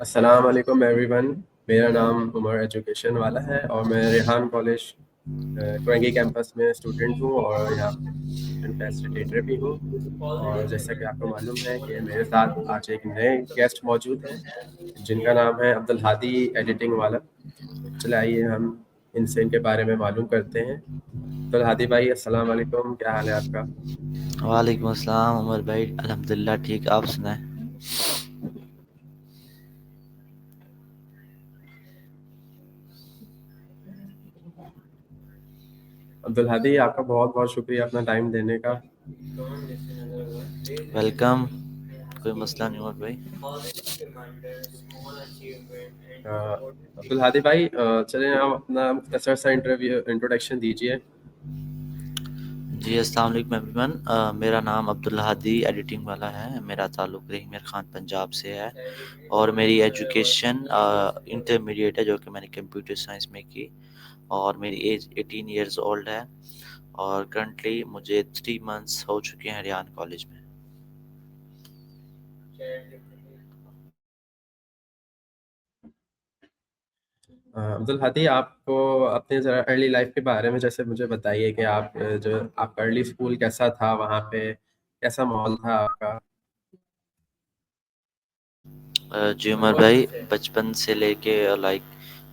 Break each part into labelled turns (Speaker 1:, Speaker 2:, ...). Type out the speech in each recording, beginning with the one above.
Speaker 1: السلام علیکم every one. میرا نام عمر ایجوکیشن والا ہے اور میں ریحان کالج کوئنگی کیمپس میں اسٹوڈنٹ ہوں اور یہاں پہ اسٹوڈنٹ فیسیلیٹیٹر بھی ہوں. اور جیسا کہ آپ کو معلوم ہے کہ میرے ساتھ آج ایک نئے گیسٹ موجود ہیں جن کا نام ہے عبدالہادی ایڈیٹنگ والا. چلے آئیے ہم ان سے ان کے بارے میں معلوم کرتے ہیں. عبدالہادی بھائی السلام علیکم, کیا حال ہے آپ کا؟
Speaker 2: وعلیکم السلام عمر بھائی, الحمدللہ ٹھیک. آپ سنائیں.
Speaker 1: عبدالہادی آپ کا بہت بہت شکریہ اپنا ٹائم دینے کا.
Speaker 2: ویلکم, کوئی مسئلہ نہیں عمر بھائی.
Speaker 1: عبدالہادی بھائی چلیں آپ اپنا مختصر سا انٹروڈکشن دیجیے.
Speaker 2: جی السلام علیکم ایوری ون. میرا نام عبدالہادی ایڈیٹنگ والا ہے. میرا تعلق رحیم خان پنجاب سے ہے اور میری ایجوکیشن انٹرمیڈیٹ ہے جو کہ میں نے کمپیوٹر سائنس میں کی, اور میری ایج 18 ایئرز اولڈ ہے اور کرنٹلی مجھے 3 منتھس ہو چکے ہیں ریان کالج میں.
Speaker 1: عبدالہادی آپ کو اپنے ذرا ارلی لائف کے بارے میں جیسے مجھے بتائیے کہ آپ جو آپ کا ارلی اسکول کیسا تھا, وہاں پہ کیسا ماحول تھا آپ کا؟
Speaker 2: جی عمر بھائی, بچپن سے لے کے لائک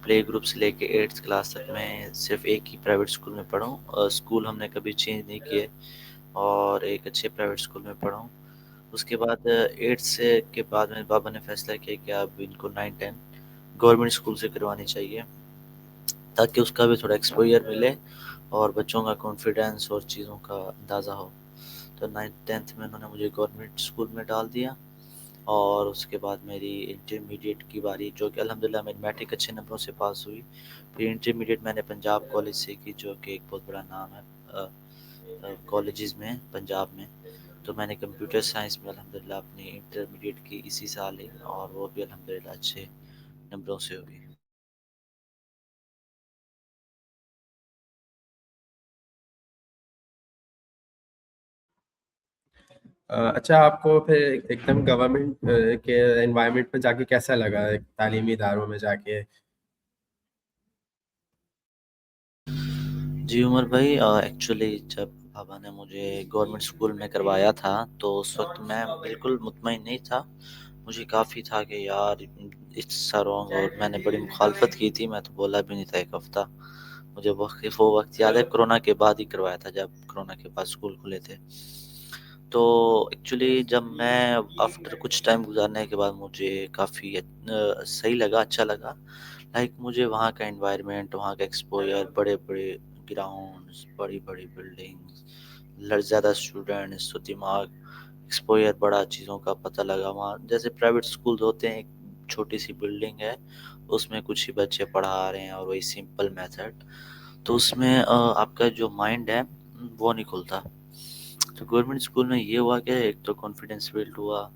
Speaker 2: پلے گروپ سے لے کے 8th کلاس تک میں صرف ایک ہی پرائیویٹ اسکول میں پڑھا ہوں. اسکول ہم نے کبھی چینج نہیں کیے اور ایک اچھے پرائیویٹ اسکول میں پڑھا ہوں. اس کے بعد 8 سے کے بعد میرے بابا نے فیصلہ کیا کہ اب ان کو 9-10 گورنمنٹ اسکول سے کروانی چاہیے تاکہ اس کا بھی تھوڑا ایکسپوئر ملے اور بچوں کا کانفیڈینس اور چیزوں کا اندازہ ہو. تو 9th-10th میں انہوں نے مجھے گورنمنٹ اسکول میں ڈال دیا اور اس کے بعد میری انٹرمیڈیٹ کی باری, جو کہ الحمدللہ میری میٹرک اچھے نمبروں سے پاس ہوئی. پھر انٹرمیڈیٹ میں نے پنجاب کالج سے کی جو کہ ایک بہت بڑا نام ہے کالجز میں پنجاب میں. تو میں نے کمپیوٹر سائنس میں الحمدللہ اپنی انٹرمیڈیٹ کی اسی سال ہی, اور وہ بھی الحمدللہ اچھے نمبروں سے ہوگی.
Speaker 1: اچھا, آپ کو پھر ایک دم گورنمنٹ کے انوائرمنٹ میں جا کے کیسا لگا, تعلیمی اداروں میں جا کے؟
Speaker 2: جی عمر بھائی, ایکچولی جب بابا نے مجھے گورنمنٹ اسکول میں کروایا تھا تو اس وقت میں بالکل مطمئن نہیں تھا. مجھے کافی تھا کہ یار اٹس رانگ, اور میں نے بڑی مخالفت کی تھی. میں تو بولا بھی نہیں تھا ایک ہفتہ. مجھے وہ وقت یاد ہے, کرونا کے بعد ہی کروایا تھا, جب کرونا کے بعد اسکول کھلے تھے. تو ایکچولی جب میں آفٹر کچھ ٹائم گزارنے کے بعد مجھے کافی صحیح لگا, اچھا لگا. لائک مجھے وہاں کا انوائرمنٹ, وہاں کا ایکسپوئر, بڑے بڑے گراؤنڈز, بڑی بڑی بلڈنگز, زیادہ اسٹوڈنٹس, تو دماغ ایکسپوئر, بڑا چیزوں کا پتہ لگا. وہاں جیسے پرائیویٹ اسکول ہوتے ہیں, ایک چھوٹی سی بلڈنگ ہے, اس میں کچھ ہی بچے پڑھا رہے ہیں اور وہی سمپل میتھڈ, تو اس میں آپ کا جو مائنڈ ہے وہ نہیں کھلتا. تو گورنمنٹ اسکول میں یہ ہوا کہ ایک تو کانفیڈینس بلڈ ہوا,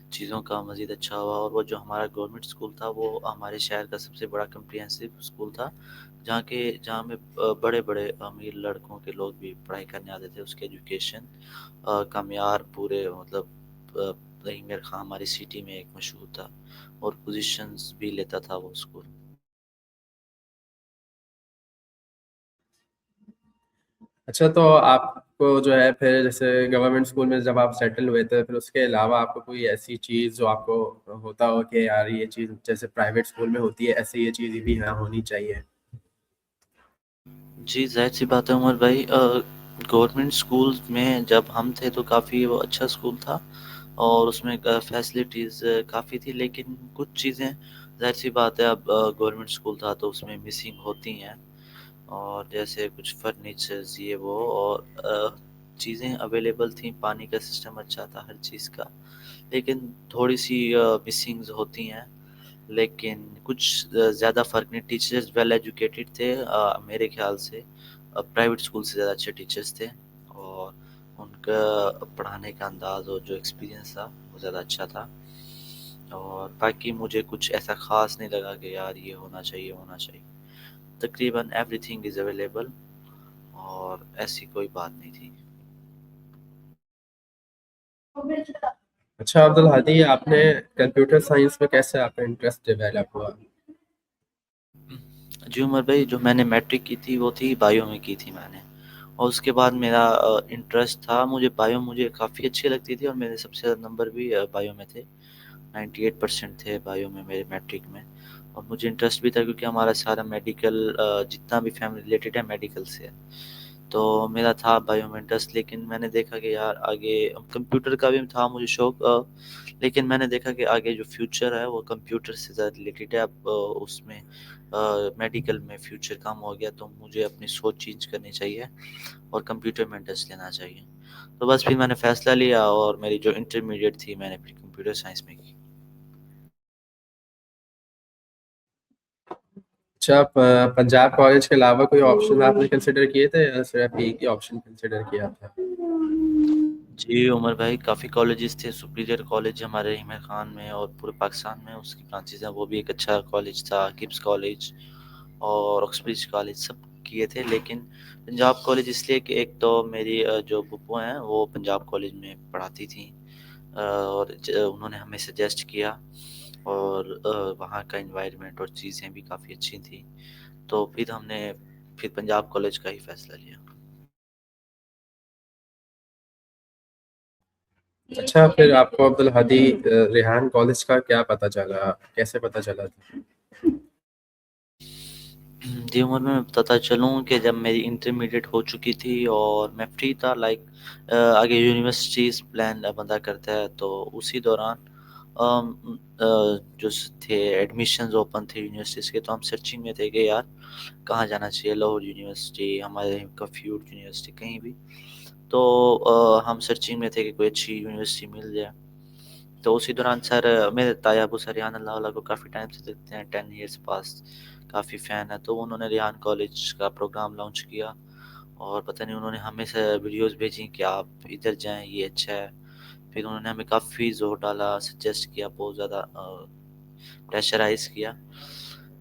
Speaker 2: چیزوں کا مزید اچھا ہوا. اور وہ جو ہمارا گورنمنٹ اسکول تھا وہ ہمارے شہر کا سب سے بڑا کمپریہنسو اسکول تھا, جہاں میں بڑے بڑے امیر لڑکوں کے لوگ بھی پڑھائی کرنے آتے تھے. اس کے ایجوکیشن کا معیار پورے مطلب رحیم خان ہماری سٹی میں ایک مشہور تھا, اور پوزیشنز بھی لیتا تھا وہ اسکول.
Speaker 1: اچھا, تو آپ کو جو ہے پھر جیسے گورنمنٹ اسکول میں جب آپ سیٹل ہوئے تھے, پھر اس کے علاوہ آپ کو کوئی ایسی چیز جو آپ کو ہوتا ہو کہ یار یہ چیز جیسے پرائیویٹ اسکول میں ہوتی ہے ایسے یہ چیز بھی یہاں ہونی چاہیے؟
Speaker 2: جی ظاہر سی بات ہے عمر بھائی, گورنمنٹ اسکول میں جب ہم تھے تو کافی وہ اچھا اسکول تھا اور اس میں فیسلٹیز کافی تھی, لیکن کچھ چیزیں ظاہر سی بات ہے, اب گورنمنٹ اسکول تھا تو اس میں مسنگ ہوتی ہیں, اور جیسے کچھ فرنیچرز یہ وہ, اور چیزیں اویلیبل تھیں, پانی کا سسٹم اچھا تھا ہر چیز کا, لیکن تھوڑی سی مسنگز ہوتی ہیں. لیکن کچھ زیادہ فرق نہیں, ٹیچرز ویل ایجوکیٹڈ تھے میرے خیال سے. پرائیویٹ اسکول سے زیادہ اچھے ٹیچرز تھے, اور ان کا پڑھانے کا انداز اور جو ایکسپیرینس تھا وہ زیادہ اچھا تھا. اور باقی مجھے کچھ ایسا خاص نہیں لگا کہ یار یہ ہونا چاہیے. تقریباً ایوری تھنگ از اویلیبل, اور ایسی کوئی بات نہیں تھی.
Speaker 1: अच्छा अब्दुल हादी, आपने कंप्यूटर साइंस में कैसे आपका इंटरेस्ट डेवलप हुआ?
Speaker 2: जी उमर भाई, जो मैंने मैट्रिक की थी वो थी बायो में की थी मैंने। और उसके बाद मेरा इंटरेस्ट था, मुझे बायो मुझे काफ़ी अच्छी लगती थी और मेरे सबसे ज़्यादा नंबर भी बायो में थे। 98% थे बायो में मेरे मैट्रिक में। और मुझे इंटरेस्ट भी था क्योंकि हमारा सारा मेडिकल जितना भी फैमिली रिलेटेड है मेडिकल से है। तो मेरा था बायो में इंटरेस्ट, लेकिन मैंने देखा कि यार आगे कंप्यूटर का भी था मुझे शौक, लेकिन मैंने देखा कि आगे जो फ्यूचर है वो कंप्यूटर से ज़्यादा रिलेटेड है। अब उसमें मेडिकल में फ्यूचर कम हो गया, तो मुझे अपनी सोच चेंज करनी चाहिए और कंप्यूटर में इंटरेस्ट लेना चाहिए। तो बस फिर मैंने फ़ैसला लिया और मेरी जो इंटरमीडिएट थी मैंने फिर कंप्यूटर साइंस में की।
Speaker 1: अच्छा, पंजाब कॉलेज के अलावा कोई ऑप्शन आपने कंसिडर किए थे या सिर्फ एक ही ऑप्शन कंसिडर किया था?
Speaker 2: जी उमर भाई, काफ़ी कॉलेजेस थे। सुपीरियर कॉलेज हमारे हिमर खान में और पूरे पाकिस्तान में उसकी ब्रांचेज हैं, वो भी एक अच्छा कॉलेज था। किप्स कॉलेज और ऑक्सब्रिज कॉलेज सब किए थे, लेकिन पंजाब कॉलेज इसलिए कि एक तो मेरी जो फूफो हैं वो पंजाब कॉलेज में पढ़ाती थी, और उन्होंने हमें सजेस्ट किया, और वहाँ का इन्वायरमेंट और चीज़ें भी काफ़ी अच्छी थी। तो फिर हमने फिर पंजाब कॉलेज का ही फैसला लिया।
Speaker 1: अच्छा, फिर आपको अब्दुल हादी रेहान कॉलेज का क्या पता चला, कैसे पता चला था?
Speaker 2: जी उमर, मैं बताता चलूँ कि जब मेरी इंटरमीडिएट हो चुकी थी और मैं फ्री था, लाइक आगे यूनिवर्सिटीज़ प्लान बंदा करता है, तो उसी दौरान जो थे एडमिशन्स ओपन थे यूनिवर्सिटीज़ के, तो हम सर्चिंग में थे कि यार कहाँ जाना चाहिए, लाहौर यूनिवर्सिटी, हमारे कफ्यूट यूनिवर्सिटी, कहीं भी। तो हम सर्चिंग में थे कि कोई अच्छी यूनिवर्सिटी मिल जाए। तो उसी दौरान सर मेरे ताया अबू सर रिहान अल्लाह को काफ़ी टाइम से देखते हैं, 10 ईयर्स पास, काफ़ी फ़ैन है। तो उन्होंने रिहान कॉलेज का प्रोग्राम लॉन्च किया, और पता नहीं उन्होंने हमें से वीडियोस भेजी कि आप इधर जाएं, ये अच्छा है। फिर उन्होंने हमें काफ़ी ज़ोर डाला, सजेस्ट किया, बहुत ज़्यादा प्रेशराइज़ किया।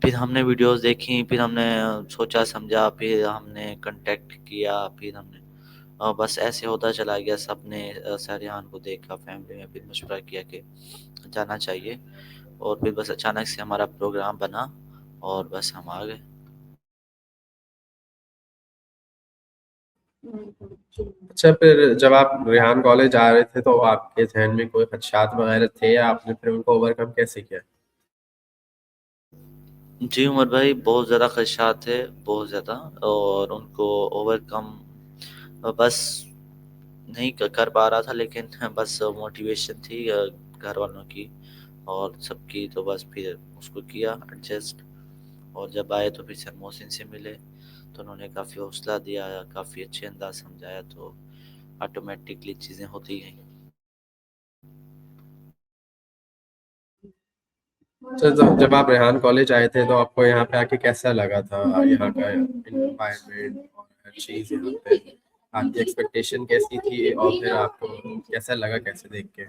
Speaker 2: फिर हमने वीडियोस देखी, फिर हमने सोचा समझा, फिर हमने कांटेक्ट किया, फिर हमने बस ऐसे होता चला गया। सबने सर को देखा, फैमिली में फिर मशवरा किया कि जाना चाहिए, और फिर बस अचानक से हमारा प्रोग्राम बना और बस हम आ गए।
Speaker 1: अच्छा, फिर जब आप रेहान कॉलेज जा रहे थे तो आपके ज़हन में कोई खदशात वगैरह थे या आपने फिर उनको ओवरकम कैसे किया?
Speaker 2: जी उमर भाई, बहुत ज़्यादा खदशात थे, बहुत ज़्यादा, और उनको ओवरकम बस नहीं कर पा रहा था, लेकिन बस मोटिवेशन थी घर वालों की और सबकी, तो बस फिर उसको किया एडजस्ट। और जब आए तो फिर सर मोहसिन से मिले, तो उन्होंने काफ़ी हौसला दिया, काफ़ी अच्छे अंदाज समझाया, तो ऑटोमेटिकली चीज़ें होती गई।
Speaker 1: अच्छा, जब जब आप रेहान कॉलेज आए थे तो आपको यहाँ पे आके कैसा लगा था? यहाँ का एनवायरनमेंट और हर चीज़ यहाँ पे आपकी एक्सपेक्टेशन कैसी थी और फिर आपको कैसा लगा कैसे देख के?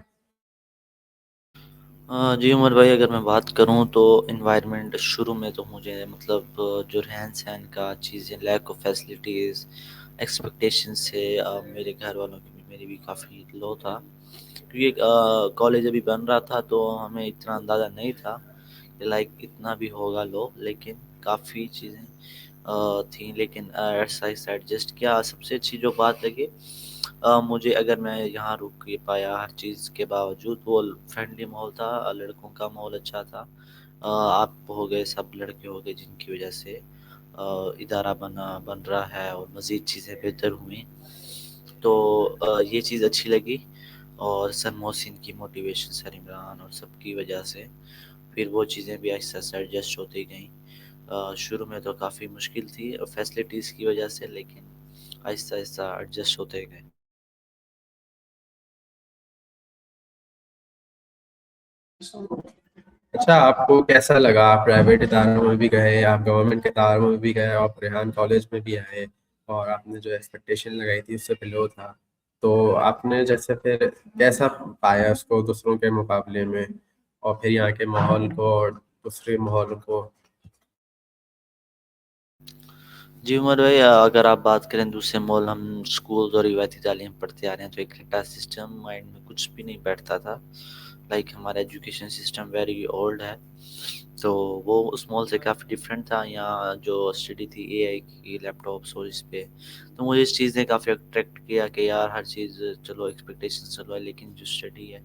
Speaker 2: जी उमर भाई, अगर मैं बात करूँ तो इन्वायरमेंट शुरू में तो मुझे मतलब जो रहन सहन का चीज़ें, लैक ऑफ फैसिलिटीज़, एक्सपेक्टेशन से मेरे घर वालों की भी मेरी भी काफ़ी लो था, क्योंकि कॉलेज अभी बन रहा था, तो हमें इतना अंदाज़ा नहीं था कि लाइक इतना भी होगा लो, लेकिन काफ़ी चीज़ें थी, लेकिन ऐसा ऐसा एडजस्ट किया। सबसे अच्छी जो बात लगी मुझे, अगर मैं यहाँ रुक के पाया हर चीज़ के बावजूद, वो फ्रेंडली माहौल था, लड़कों का माहौल अच्छा था। आप हो गए, सब लड़के हो गए, जिनकी वजह से इदारा बन रहा है और मज़ीद चीज़ें बेहतर हुई। तो ये चीज़ अच्छी लगी, और सर मोहसिन की मोटिवेशन, सर इमरान और सबकी वजह से फिर वो चीज़ें भी आहिस्ता आहिस्ता एडजस्ट होती गईं। शुरू में तो काफ़ी मुश्किल थी फैसिलिटीज़ की वजह से, लेकिन आहिस्ता आहिस्ता एडजस्ट होते गए।
Speaker 1: अच्छा, आपको कैसा लगा? आप प्राइवेट इदारों में भी गए, आप गवर्नमेंट के इदारों में भी गए, आप रेहान कॉलेज में भी आए और आपने जो एक्सपेक्टेशन लगाई थी उससे बिलो था। तो आपने जैसे फिर कैसा पाया उसको दूसरों के मुकाबले में और फिर यहाँ के माहौल को और दूसरे माहौल को?
Speaker 2: जी उमर भाई, अगर आप बात करें दूसरे मॉल, हम स्कूल और रिवायती तालीम पढ़ते आ रहे हैं तो एक रट्टा सिस्टम माइंड में कुछ भी नहीं बैठता था। लाइक हमारा एजुकेशन सिस्टम वेरी ओल्ड है, तो वो उस मॉल से काफ़ी डिफरेंट था। यहाँ जो स्टडी थी एआई की लैपटॉप्स और इस पे, तो मुझे इस चीज़ ने काफ़ी अट्रैक्ट किया कि यार हर चीज़ चलो एक्सपेक्टेशन चलो है, लेकिन जो स्टडी है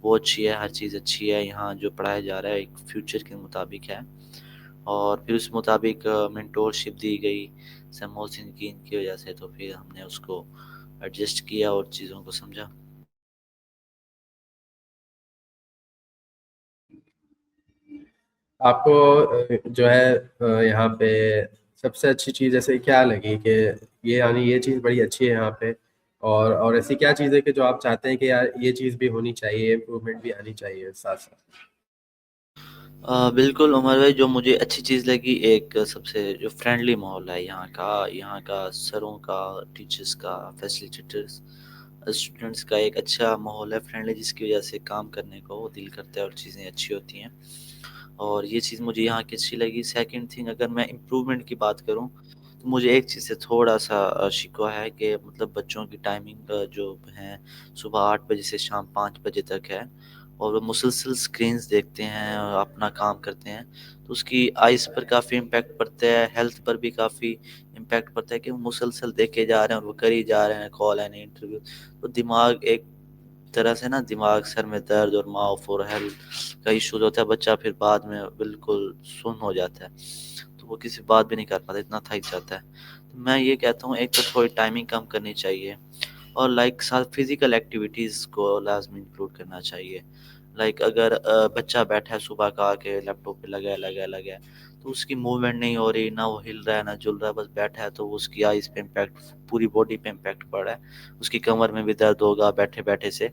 Speaker 2: वो अच्छी है, हर चीज़ अच्छी है। यहाँ जो पढ़ाया जा रहा है एक फ्यूचर के मुताबिक है, और फिर उस मुताबिक मेंटोरशिप दी गई सैमुअल सिंकीन की वजह से, तो फिर हमने उसको एडजस्ट किया और चीज़ों को समझा।
Speaker 1: आपको जो है यहाँ पे सबसे अच्छी चीज़ ऐसे क्या लगी कि ये यानी ये चीज़ बड़ी अच्छी है यहाँ पे, और ऐसी क्या चीज़ है कि जो आप चाहते हैं कि यार ये चीज़ भी होनी चाहिए, इम्प्रूवमेंट भी आनी चाहिए साथ साथ?
Speaker 2: बिल्कुल उमर भाई, जो मुझे अच्छी चीज़ लगी, एक सबसे जो फ्रेंडली माहौल है यहाँ का सरों का, टीचर्स का, फैसिलिटेटर्स, स्टूडेंट्स का एक अच्छा माहौल है फ्रेंडली, जिसकी वजह से काम करने को दिल करता है और चीज़ें अच्छी होती हैं। और ये चीज़ मुझे यहाँ की अच्छी लगी। सेकंड थिंग, अगर मैं इम्प्रूवमेंट की बात करूँ तो मुझे एक चीज़ से थोड़ा सा शिकवा है कि मतलब बच्चों की टाइमिंग जो है सुबह 8 बजे से शाम 5 बजे तक है, और वो मुसलसल स्क्रीन्स देखते हैं और अपना काम करते हैं, तो उसकी आइज़ पर काफ़ी इम्पैक्ट पड़ता है, हेल्थ पर भी काफ़ी इम्पैक्ट पड़ता है कि वो मुसलसल देखे जा रहे हैं और वो कर ही जा रहे हैं, कॉल एंड इंटरव्यू। तो दिमाग एक तरह से ना, दिमाग, सर में दर्द और माउथ और हेल्थ का इश्यूज होता है, बच्चा फिर बाद में बिल्कुल सुन्न हो जाता है, तो वो किसी बात भी नहीं कर पाता, इतना थक जाता है। तो मैं ये कहता हूँ एक तो थोड़ी टाइमिंग कम करनी चाहिए, और लाइक साथ फिजिकल एक्टिविटीज़ को लाजमी इंक्लूड करना चाहिए। लाइक अगर बच्चा बैठा है सुबह का आके लैपटॉप पे लगा है, तो उसकी मूवमेंट नहीं हो रही, ना वो हिल रहा है ना जुल रहा है, बस बैठा है, तो उसकी आइज़ पे इम्पैक्ट, पूरी बॉडी पे इम्पैक्ट पड़ रहा है, उसकी कमर में भी दर्द होगा बैठे बैठे से।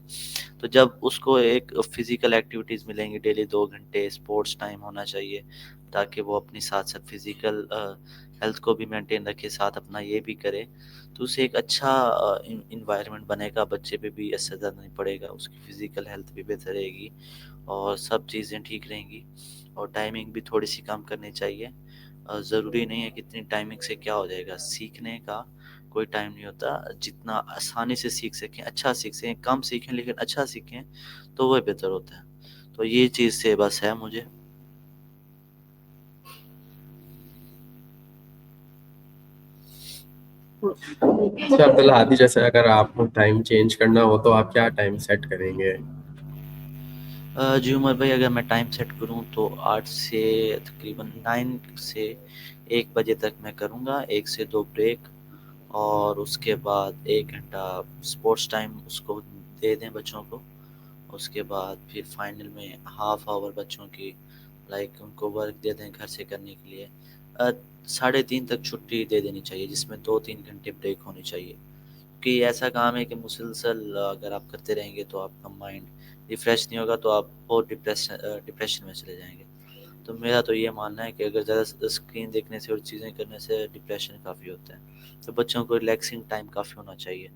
Speaker 2: तो जब उसको एक फिजिकल एक्टिविटीज़ मिलेंगी डेली 2 घंटे, स्पोर्ट्स टाइम होना चाहिए, ताकि वो अपनी साथ साथ फिजिकल हेल्थ को भी मेंटेन रखे, साथ अपना ये भी करे, तो उसे एक अच्छा इन्वायरमेंट बनेगा, बच्चे पे भी असर ज़्यादा नहीं पड़ेगा, उसकी फिजिकल हेल्थ भी बेहतर रहेगी और सब चीज़ें ठीक रहेंगी। और टाइमिंग भी थोड़ी सी कम करनी चाहिए। ज़रूरी नहीं है कि इतनी टाइमिंग से क्या हो जाएगा, सीखने का कोई टाइम नहीं होता। जितना आसानी से सीख सकें अच्छा सीख सकें, कम सीखें लेकिन अच्छा सीखें, तो वह बेहतर होता है। तो ये चीज़ से बस है मुझे।
Speaker 1: अच्छा अब्दुल हादी, जैसे अगर आपको टाइम चेंज करना हो तो आप क्या टाइम सेट करेंगे?
Speaker 2: जी उमर भाई, अगर मैं टाइम सेट करूं तो 8 से तकरीबन 9 से 1 बजे तक मैं करूंगा, 1 से 2 ब्रेक, और उसके बाद 1 घंटा स्पोर्ट्स टाइम उसको दे दें बच्चों को। उसके बाद फिर फाइनल में हाफ आवर बच्चों की, लाइक उनको वर्क दे दें घर से करने के लिए। 3:30 तक छुट्टी दे देनी चाहिए, जिसमें 2-3 घंटे ब्रेक होनी चाहिए, कि ऐसा काम है कि मुसलसल अगर आप करते रहेंगे तो आपका माइंड रिफ्रेश नहीं होगा, तो आप और डिप्रेशन में चले जाएंगे। तो मेरा तो ये मानना है कि अगर ज़्यादा स्क्रीन देखने से और चीज़ें करने से डिप्रेशन काफ़ी होता है, तो बच्चों को रिलैक्सिंग टाइम काफ़ी होना चाहिए।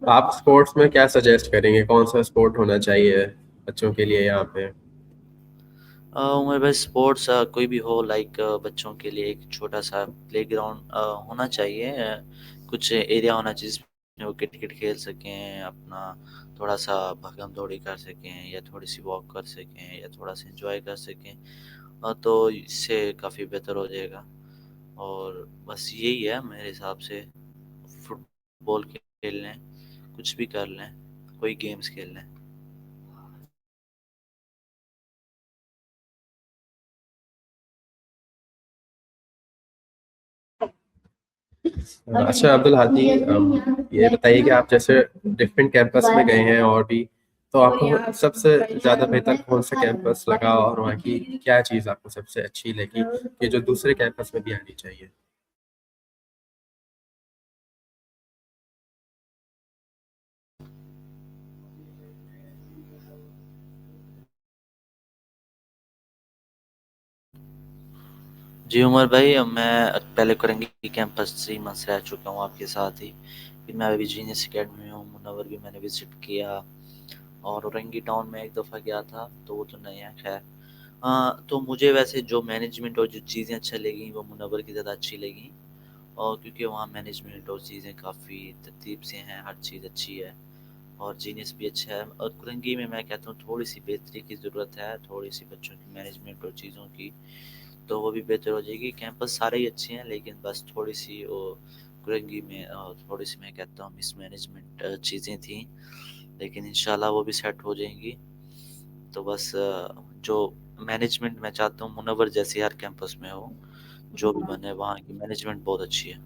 Speaker 1: आप स्पोर्ट्स में क्या सजेस्ट करेंगे, कौन सा स्पोर्ट होना चाहिए बच्चों के लिए यहाँ पे?
Speaker 2: उमर भाई, स्पोर्ट्स कोई भी हो, लाइक बच्चों के लिए एक छोटा सा प्ले ग्राउंड होना चाहिए, कुछ एरिया होना चाहिए जिसमें वो क्रिकेट खेल सकें, अपना थोड़ा सा भगम दौड़ी कर सकें, या थोड़ी सी वॉक कर सकें, या थोड़ा सा एंजॉय कर सकें। तो इससे काफ़ी बेहतर हो जाएगा। और बस यही है मेरे हिसाब से, फुटबॉल खेल लें, कुछ भी कर लें, कोई गेम्स खेल लें।
Speaker 1: अच्छा अब्दुल हादी, ये बताइए कि आप जैसे डिफरेंट कैंपस में गए हैं और भी, तो आपको सबसे ज़्यादा बेहतर कौन सा कैंपस लगा और वहाँ की क्या चीज़ आपको सबसे अच्छी लगी कि जो दूसरे कैंपस में भी आनी चाहिए?
Speaker 2: जी उमर भाई, मैं पहले कोरंगी कैंपस 3 मंथ्स रह चुका हूँ आपके साथ ही। फिर मैं अभी जीनियस अकेडमी में हूँ, मुनव्वर भी मैंने विजिट किया, اور اورنگی ٹاؤن میں ایک دفعہ گیا تھا تو وہ تو نہیں ہے خیر. ہاں تو مجھے ویسے جو مینجمنٹ اور جو چیزیں اچھا لگیں وہ منور کی زیادہ اچھی لگیں, اور کیونکہ وہاں مینجمنٹ اور چیزیں کافی ترتیب سے ہیں, ہر چیز اچھی ہے اور جینیس بھی اچھا ہے. اور کرنگی میں کہتا ہوں تھوڑی سی بہتری کی ضرورت ہے, تھوڑی سی بچوں کی مینجمنٹ اور چیزوں کی, تو وہ بھی بہتر ہو جائے گی. کیمپس سارے ہی اچھے ہیں لیکن بس تھوڑی سی وہ کرنگی میں تھوڑی سی میں کہتا ہوں مس مینجمنٹ چیزیں تھیں, لیکن انشاءاللہ وہ بھی سیٹ ہو جائیں گی. تو بس جو مینجمنٹ میں چاہتا ہوں منور جیسی ہر کیمپس میں ہو, جو بھی بنے وہاں کی مینجمنٹ بہت اچھی ہے.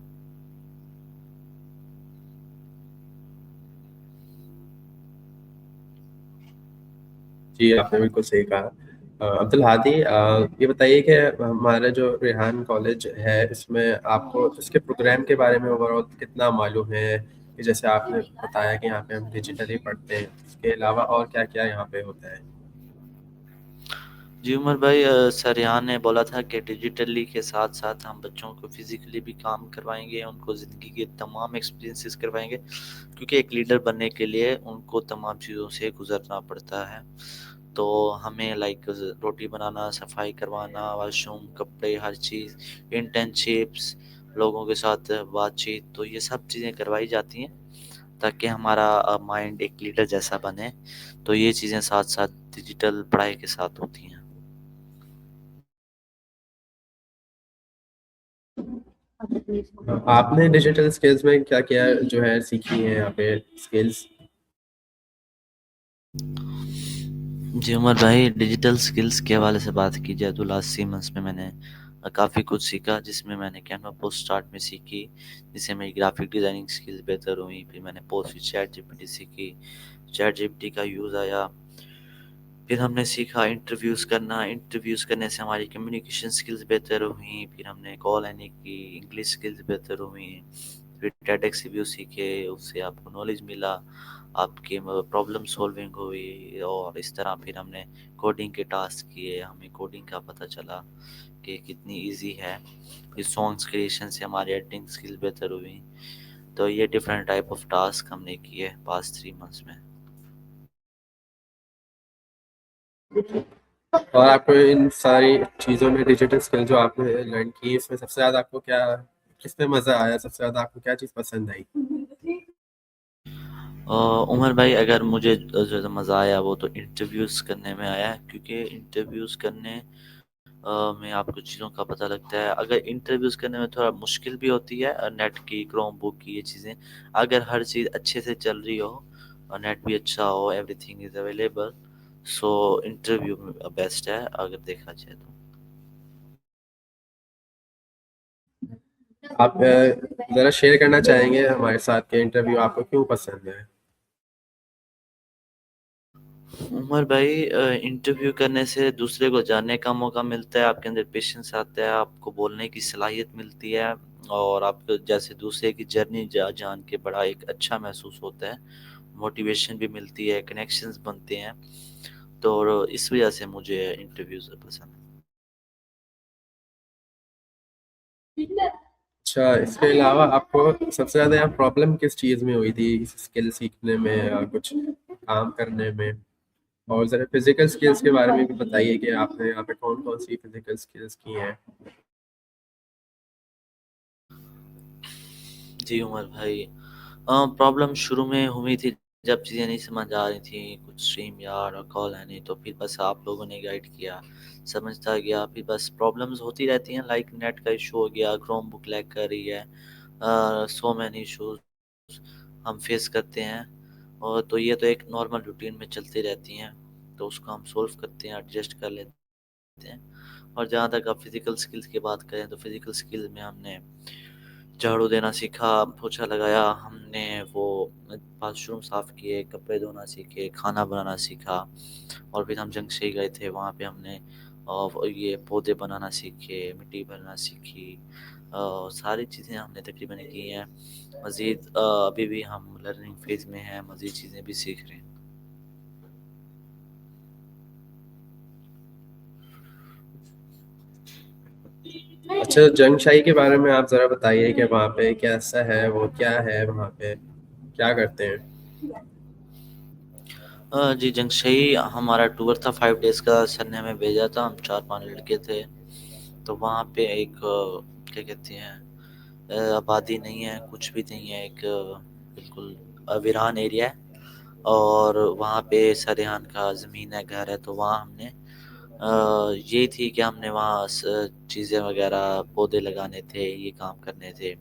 Speaker 1: جی آپ نے بالکل صحیح کہا. عبد الحادی یہ بتائیے کہ ہمارا جو ریحان کالج ہے اس میں آپ کو اس کے پروگرام کے بارے میں اوور آل کتنا معلوم ہے, کہ جیسے آپ نے بتایا کہ یہاں پہ ہم ڈیجیٹلی پڑھتے ہیں, اس کے علاوہ اور کیا کیا یہاں پہ ہوتا ہے؟
Speaker 2: جی عمر بھائی, سر ریحان نے بولا تھا کہ ڈیجیٹلی کے ساتھ ساتھ ہم بچوں کو فزیکلی بھی کام کروائیں گے, ان کو زندگی کے تمام ایکسپیرینسز کروائیں گے, کیونکہ ایک لیڈر بننے کے لیے ان کو تمام چیزوں سے گزرنا پڑتا ہے. تو ہمیں لائک روٹی بنانا, صفائی کروانا, واش روم, کپڑے, ہر چیز, انٹرنشپس, لوگوں کے ساتھ بات چیت, تو یہ سب چیزیں کروائی جاتی ہیں تاکہ ہمارا مائنڈ ایک لیڈر جیسا بنے. تو یہ چیزیں ساتھ ساتھ ڈیجیٹل پڑھائی کے ساتھ ہوتی ہیں.
Speaker 1: آپ نے ڈیجیٹل اسکلز میں کیا کیا جو ہے سیکھی ہیں یہاں پہ اسکلز؟
Speaker 2: جی عمر بھائی, ڈیجیٹل سکلز کے حوالے سے بات کی جائے تو لاسٹ 3 منتھس میں میں نے کافی کچھ سیکھا, جس میں نے کینوا پوسٹ اسٹارٹ میں سیکھی, جس سے میری گرافک ڈیزائننگ سکلز بہتر ہوئی. پھر میں نے post ChatGPT سیکھی, چیٹ جی پی ٹی کا یوز آیا. پھر ہم نے سیکھا انٹرویوز کرنا, انٹرویوز کرنے سے ہماری کمیونیکیشن سکلز بہتر ہوئیں. پھر ہم نے کال آنے کی انگلش سکلز بہتر ہوئیں. پھر ٹیڈیکس ریویو سیکھے, اس سے آپ کو نالج ملا, آپ کی پرابلم سولونگ ہوئی. اور اس طرح پھر ہم نے کوڈنگ کے ٹاسک کیے, ہمیں کوڈنگ کا پتہ چلا کہ کتنی ایزی ہے. پھر سانگس کریشن سے ہماری ایڈیٹنگ سکل بہتر ہوئی. تو یہ ڈفرینٹ ٹائپ آف ٹاسک ہم نے کیے پاسٹ 3 منتھس میں.
Speaker 1: اور آپ کو ان ساری چیزوں میں ڈیجیٹل اسکل جو آپ نے لرن کی, اس میں سب سے زیادہ آپ کو کیا, کس میں مزہ آیا, سب سے زیادہ آپ کو کیا چیز پسند آئی؟
Speaker 2: عمر بھائی, اگر مجھے جو مزہ آیا وہ تو انٹرویوز کرنے میں آیا, کیونکہ انٹرویوز کرنے میں آپ کو چیزوں کا پتہ لگتا ہے. اگر انٹرویوز کرنے میں تھوڑا مشکل بھی ہوتی ہے, نیٹ کی, کروم بک کی, یہ چیزیں اگر ہر چیز اچھے سے چل رہی ہو اور نیٹ بھی اچھا ہو, everything is available, so interview best ہے اگر دیکھا جائے تو.
Speaker 1: آپ ذرا شیئر کرنا چاہیں گے ہمارے ساتھ کہ انٹرویو آپ کو کیوں پسند ہے؟
Speaker 2: عمر بھائی, انٹرویو کرنے سے دوسرے کو جاننے کا موقع ملتا ہے, آپ کے اندر پیشنس آتا ہے, آپ کو بولنے کی صلاحیت ملتی ہے, اور آپ کو جیسے دوسرے کی جرنی جان کے بڑا ایک اچھا محسوس ہوتا ہے, موٹیویشن بھی ملتی ہے, کنیکشنز بنتے ہیں. تو اس وجہ سے مجھے انٹرویوز پسند ہے.
Speaker 1: اچھا, اس کے علاوہ آپ کو سب سے زیادہ یہاں پرابلم کس چیز میں ہوئی تھی, اسکل سیکھنے میں یا کچھ کام کرنے میں؟ اور ذرا فزیکل اسکلس کے بارے میں بھی بتائیے کہ آپ نے یہاں پہ کون کون سی فزیکل اسکلس کی ہیں؟
Speaker 2: جی عمر بھائی, پرابلم شروع میں ہوئی تھی جب چیزیں نہیں سمجھ آ رہی تھیں, کچھ اسٹریم یار اور کال ہے نہیں, تو پھر بس آپ لوگوں نے گائیڈ کیا, سمجھتا گیا. پھر بس پرابلمز ہوتی رہتی ہیں, لائک نیٹ کا ایشو ہو گیا, کروم بک لیگ کر رہی ہے, سو مینی ایشوز ہم فیس کرتے ہیں, اور تو یہ تو ایک نارمل روٹین میں چلتی رہتی ہیں, تو اس کو ہم سولو کرتے ہیں, ایڈجسٹ کر لیتے ہیں. اور جہاں تک آپ فزیکل اسکلس کی بات کریں تو فزیکل اسکل میں ہم نے جھاڑو دینا سیکھا, پوچھا لگایا, ہم نے وہ واش روم صاف کیے, کپڑے دھونا سیکھے, کھانا بنانا سیکھا. اور پھر ہم جنگشی گئے تھے, وہاں پہ ہم نے یہ پودے بنانا سیکھے, مٹی بنانا سیکھی, ساری چیزیں ہم نے تقریباً کی ہیں. مزید ابھی بھی ہم لرننگ فیز میں ہیں, مزید چیزیں بھی سیکھ رہے ہیں.
Speaker 1: اچھا, جنگ شاہی کے بارے میں آپ ذرا بتائیے کہ وہاں پہ کیسا ہے, وہ کیا ہے, وہاں پہ کیا کرتے ہیں؟
Speaker 2: जी जंगशई हमारा टूर था 5 डेज़ का। सर ने हमें भेजा था, हम 4-5 लड़के थे। तो वहाँ पे एक क्या कहते हैं आबादी नहीं है, कुछ भी नहीं है, एक बिल्कुल वीरान एरिया है। और वहाँ पे सरेहान का ज़मीन है, घर है। तो वहाँ हमने ये थी कि हमने वहाँ चीज़ें वगैरह पौधे लगाने थे, ये काम करने थे।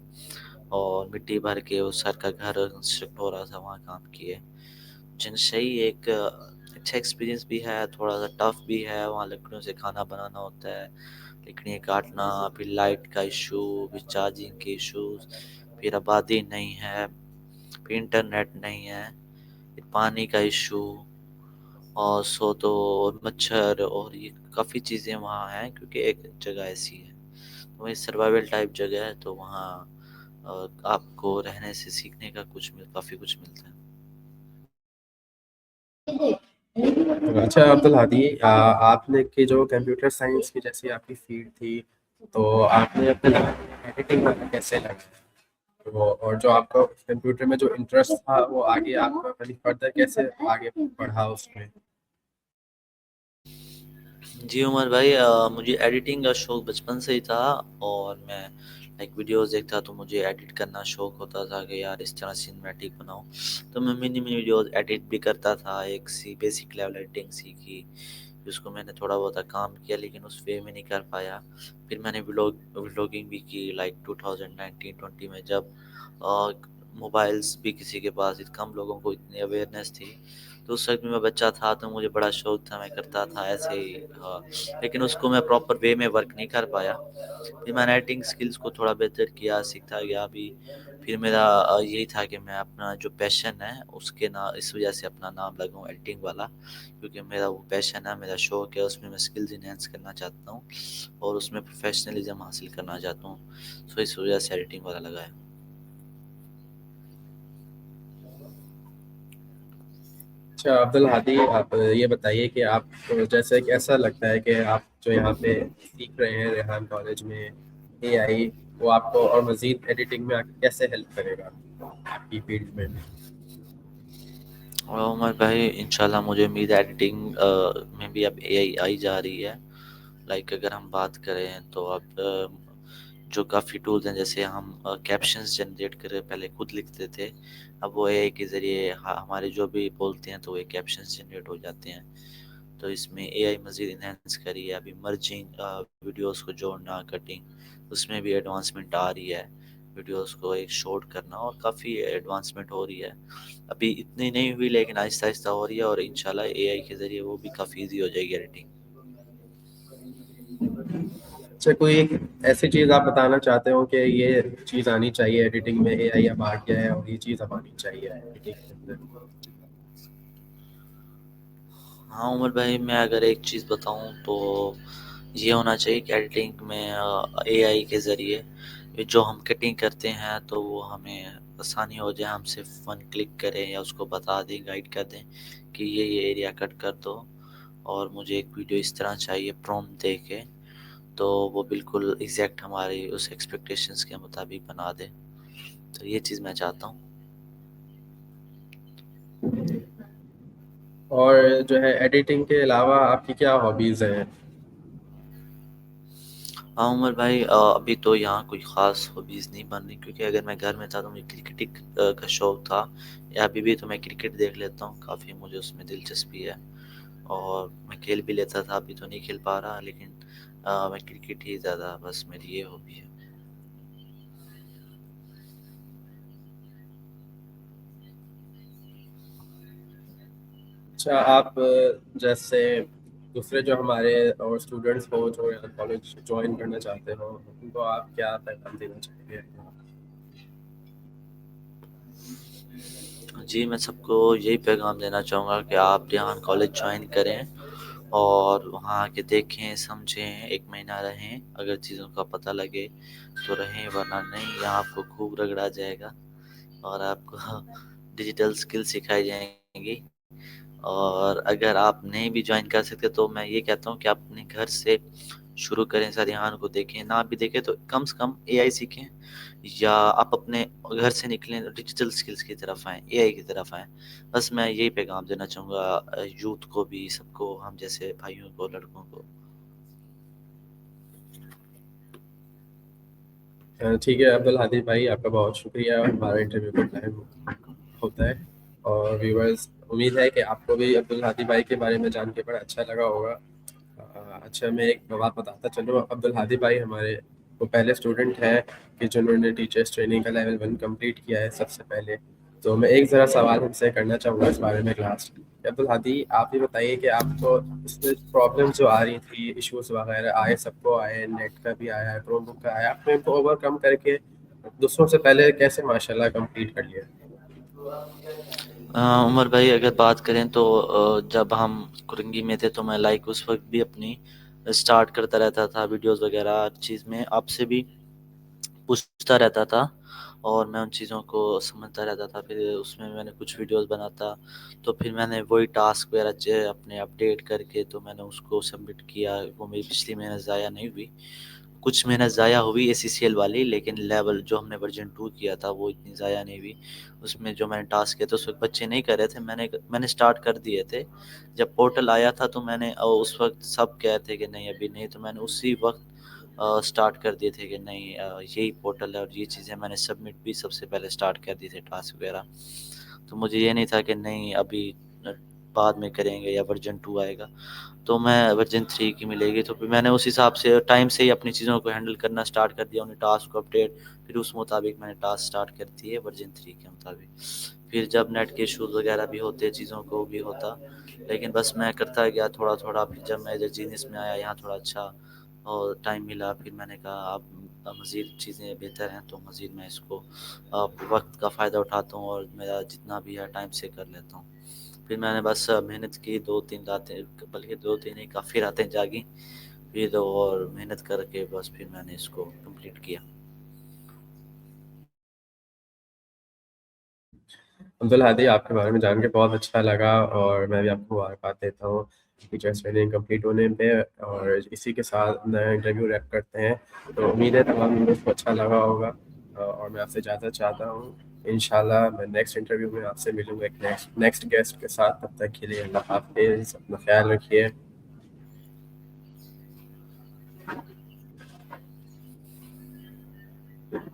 Speaker 2: और मिट्टी भर के उस सर का घर कंस्ट्रक्ट हो रहा था, वहाँ काम किए। जनशई एक अच्छा एक्सपीरियंस भी है, थोड़ा सा टफ भी है। वहाँ लकड़ियों से खाना बनाना होता है, लकड़ियाँ काटना, फिर लाइट का इशू, फिर चार्जिंग के इशूज, फिर आबादी नहीं है, फिर इंटरनेट नहीं है, फिर पानी का इशू, और सो तो और मच्छर, और ये काफ़ी चीज़ें वहाँ हैं क्योंकि एक जगह ऐसी है। तो वही सर्वाइवल टाइप जगह है, तो वहाँ आपको रहने से सीखने का काफ़ी कुछ मिलता है।
Speaker 1: अच्छा अब्दुल हादी, आपने की जो कंप्यूटर साइंस की जैसी आपकी फील्ड थी, तो आपने अपने एडिटिंग में कैसे लगा वो, और जो आपका कंप्यूटर में जो इंटरेस्ट था वो आगे आपका कभी फर्दर कैसे आगे बढ़ा उसमें?
Speaker 2: जी उमर भाई, मुझे एडिटिंग का शौक बचपन से ही था। और मैं लाइक वीडियोस देखता तो मुझे एडिट करना शौक होता था कि यार इस तरह सिनेमैटिक बनाऊं। तो मैं मिनी मिनी वीडियोस एडिट भी करता था। एक सी बेसिक लेवल एडिटिंग सीखी, जिसको मैंने थोड़ा बहुत काम किया, लेकिन उस वे में नहीं कर पाया। फिर मैंने व्लॉगिंग भी की लाइक 2019-20 में, जब मोबाइल्स भी किसी के पास कम लोगों को इतनी अवेयरनेस थी। तो उस वक्त में मैं बच्चा था, तो मुझे बड़ा शौक था, मैं करता था ऐसे ही। लेकिन उसको मैं प्रॉपर वे में वर्क नहीं कर पाया। फिर मैंने एडिटिंग स्किल्स को थोड़ा बेहतर किया, सीखता गया अभी। फिर मेरा यही था कि मैं अपना जो पैशन है उसके ना इस वजह से अपना नाम लगाऊं एडिटिंग वाला, क्योंकि मेरा वो पैशन है, मेरा शौक है, उसमें मैं स्किल्स इनहेंस करना चाहता हूँ और उसमें प्रोफेशनलिज्म हासिल करना चाहता हूँ। सो इस वजह से एडिटिंग वाला लगाया।
Speaker 1: अच्छा अब्दुल हादी, आप ये बताइए कि आप जैसे कि ऐसा लगता है कि आप जो यहाँ पे सीख रहे हैं रेहान कॉलेज में एआई, वो आपको और मज़ीद एडिटिंग में आके कैसे हेल्प करेगा आपकी फील्ड में?
Speaker 2: और उमर भाई इंशाल्लाह मुझे उम्मीद है एडिटिंग में भी अब एआई आई जा रही है। लाइक अगर हम बात करें तो अब जो काफ़ी टूल्स हैं, जैसे हम कैप्शंस जनरेट कर पहले खुद लिखते थे, अब वो एआई के ज़रिए हमारे जो भी बोलते हैं तो वो कैप्शंस जनरेट हो जाते हैं। तो इसमें एआई मज़ीद इन्हेंस करी है। अभी मर्जिंग वीडियोस को जोड़ना, कटिंग, उसमें भी एडवांसमेंट आ रही है। वीडियोस को एक शॉर्ट करना, और काफ़ी एडवांसमेंट हो रही है। अभी इतनी नहीं हुई, लेकिन आहिस्ता आहिस्ता हो रही है, और इंशाल्लाह एआई के ज़रिए वो भी काफ़ी ईजी हो जाएगी एडिटिंग।
Speaker 1: अच्छा, कोई एक ऐसी चीज़ आप बताना चाहते हो कि ये चीज़ आनी चाहिए एडिटिंग में, एआई अब आ गया है और ये चीज़ अब आनी चाहिए एडिटिंग के अंदर?
Speaker 2: हाँ उमर भाई, मैं अगर एक चीज़ बताऊँ तो ये होना चाहिए कि एडिटिंग में एआई के ज़रिए ये जो हम कटिंग करते हैं तो वो हमें आसानी हो जाए। हम सिर्फ वन क्लिक करें या उसको बता दें, गाइड कर दें कि ये एरिया कट कर दो, और मुझे एक वीडियो इस तरह चाहिए प्रॉम्प्ट दे के, तो वो बिल्कुल एग्जैक्ट हमारी उस एक्सपेक्टेशंस के मुताबिक बना दे। तो ये चीज़ मैं चाहता हूँ।
Speaker 1: और जो है एडिटिंग के अलावा आपकी क्या हॉबीज़ हैं?
Speaker 2: हाँ उमर भाई, अभी तो यहाँ कोई ख़ास हॉबीज़ नहीं बन रही, क्योंकि अगर मैं घर में था तो मुझे क्रिकेटिंग का शौक था। या अभी भी तो मैं क्रिकेट देख लेता हूँ, काफ़ी मुझे उसमें दिलचस्पी है। और मैं खेल भी लेता था, अभी तो नहीं खेल पा रहा, लेकिन मैं क्रिकेट ही ज़्यादा, बस मेरी ये हॉबी है।
Speaker 1: अच्छा, आप जैसे दूसरे जो हमारे और स्टूडेंट्स हो जो यहाँ कॉलेज ज्वाइन करना चाहते हो, उनको आप क्या पैगाम देना चाहेंगे?
Speaker 2: जी मैं सबको यही पैगाम देना चाहूँगा कि आप रेहान कॉलेज ज्वाइन करें और वहाँ आके देखें, समझें, 1 महीना रहें। अगर चीज़ों का पता लगे तो रहें, वरना नहीं, यहाँ आपको खूब रगड़ा जाएगा और आपको डिजिटल स्किल सिखाई जाएँगी। और अगर आप नहीं भी ज्वाइन कर सकते तो मैं ये कहता हूँ कि आप अपने घर से شروع کریں، ریحان کو دیکھیں، نہ بھی دیکھیں تو کم سے کم اے آئی سیکھیں، یا آپ اپنے گھر سے نکلیں ڈیجیٹل سکلز کی طرف آئیں، اے آئی کی طرف آئیں۔ بس میں یہی پیغام دینا چاہوں گا یوتھ کو بھی، سب کو، ہم جیسے بھائیوں کو، لڑکوں کو۔
Speaker 1: ٹھیک ہے عبدالہادی بھائی، آپ کا بہت شکریہ، ہمارا انٹرویو کا ٹائم ہوتا ہے، اور ویورز امید ہے کہ آپ کو بھی عبدالہادی بھائی کے بارے میں جان کے بڑا اچھا لگا ہوگا۔ اچھا، میں ایک بات بتاتا چلوں، عبدالہادی بھائی ہمارے وہ پہلے اسٹوڈنٹ ہیں کہ جنہوں نے ٹیچرس ٹریننگ کا لیول 1 کمپلیٹ کیا ہے سب سے پہلے۔ تو میں ایک ذرا سوال ہم سے کرنا چاہوں گا اس بارے میں لاسٹ۔ عبدالہادی، آپ یہ بتائیے کہ آپ کو اس میں پرابلم جو آ رہی تھی، ایشوز وغیرہ آئے، سب کو آئے، نیٹ کا بھی آیا ہے، کروم بک کا آیا، آپ نے ان کو اوور کم کر کے دوسروں سے پہلے کیسے ماشاء اللہ کمپلیٹ کر لیا؟
Speaker 2: عمر بھائی اگر بات کریں تو جب ہم کرنگی میں تھے تو میں لائک اس وقت بھی اپنی اسٹارٹ کرتا رہتا تھا ویڈیوز وغیرہ، ہر چیز میں آپ سے بھی پوچھتا رہتا تھا، اور میں ان چیزوں کو سمجھتا رہتا تھا۔ پھر اس میں نے کچھ ویڈیوز بناتا، تو پھر میں نے وہی ٹاسک وغیرہ اپنے اپڈیٹ کر کے تو میں نے اس کو سبمٹ کیا۔ وہ میری پچھلی محنت ضائع نہیں ہوئی، کچھ محنت ضائع ہوئی اے سی سی ایل والی، لیکن لیول جو ہم نے ورژن 2 کیا تھا وہ اتنی ضائع نہیں ہوئی۔ اس میں جو میں نے ٹاسک کیا تھا اس وقت بچے نہیں کر رہے تھے، میں نے اسٹارٹ کر دیے تھے۔ جب پورٹل آیا تھا تو میں نے اس وقت سب کہے تھے کہ نہیں ابھی نہیں، تو میں نے اسی وقت اسٹارٹ کر دیے تھے کہ نہیں یہی پورٹل ہے اور یہ چیزیں میں نے سبمٹ بھی سب سے پہلے اسٹارٹ کر دی تھے ٹاسک وغیرہ۔ تو مجھے یہ نہیں تھا کہ نہیں ابھی بعد میں کریں گے یا ورژن 2 آئے گا، تو میں ورژن 3 کی ملے گی، تو پھر میں نے اس حساب سے ٹائم سے ہی اپنی چیزوں کو ہینڈل کرنا اسٹارٹ کر دیا، انہیں ٹاسک کو اپڈیٹ، پھر اس مطابق میں نے ٹاسک اسٹارٹ کر دیے ورژن 3 کے مطابق۔ پھر جب نیٹ کے ایشوز وغیرہ بھی ہوتے، چیزوں کو بھی ہوتا، لیکن بس میں کرتا گیا تھوڑا تھوڑا۔ پھر جب میں جینیس میں آیا، یہاں تھوڑا اچھا اور ٹائم ملا، پھر میں نے کہا اب مزید چیزیں بہتر ہیں تو مزید میں اس کو وقت کا فائدہ اٹھاتا ہوں اور میرا جتنا بھی ہے ٹائم سے کر لیتا ہوں۔ پھر میں نے بس محنت کی، 2-3 راتیں، بلکہ 2-3 نہیں کافی راتیں جاگی، پھر اور محنت کر کے بس پھر میں نے اس کو کمپلیٹ کیا۔
Speaker 1: عبدالہادی، آپ کے بارے میں جان کے بہت اچھا لگا، اور میں بھی آپ کو مبارکباد دیتا ہوں ٹیچرس ٹریننگ کمپلیٹ ہونے پہ، اور اسی کے ساتھ نیا انٹرویو ریپ کرتے ہیں۔ تو امید ہے تمام ویڈیوز کو اچھا لگا ہوگا، اور میں آپ سے اجازت چاہتا ہوں۔ انشاءاللہ میں نیکسٹ انٹرویو میں آپ سے ملوں گا ایک نیکسٹ گیسٹ کے ساتھ۔ تب تک کے لیے اللہ حافظ، اپنا خیال رکھیے۔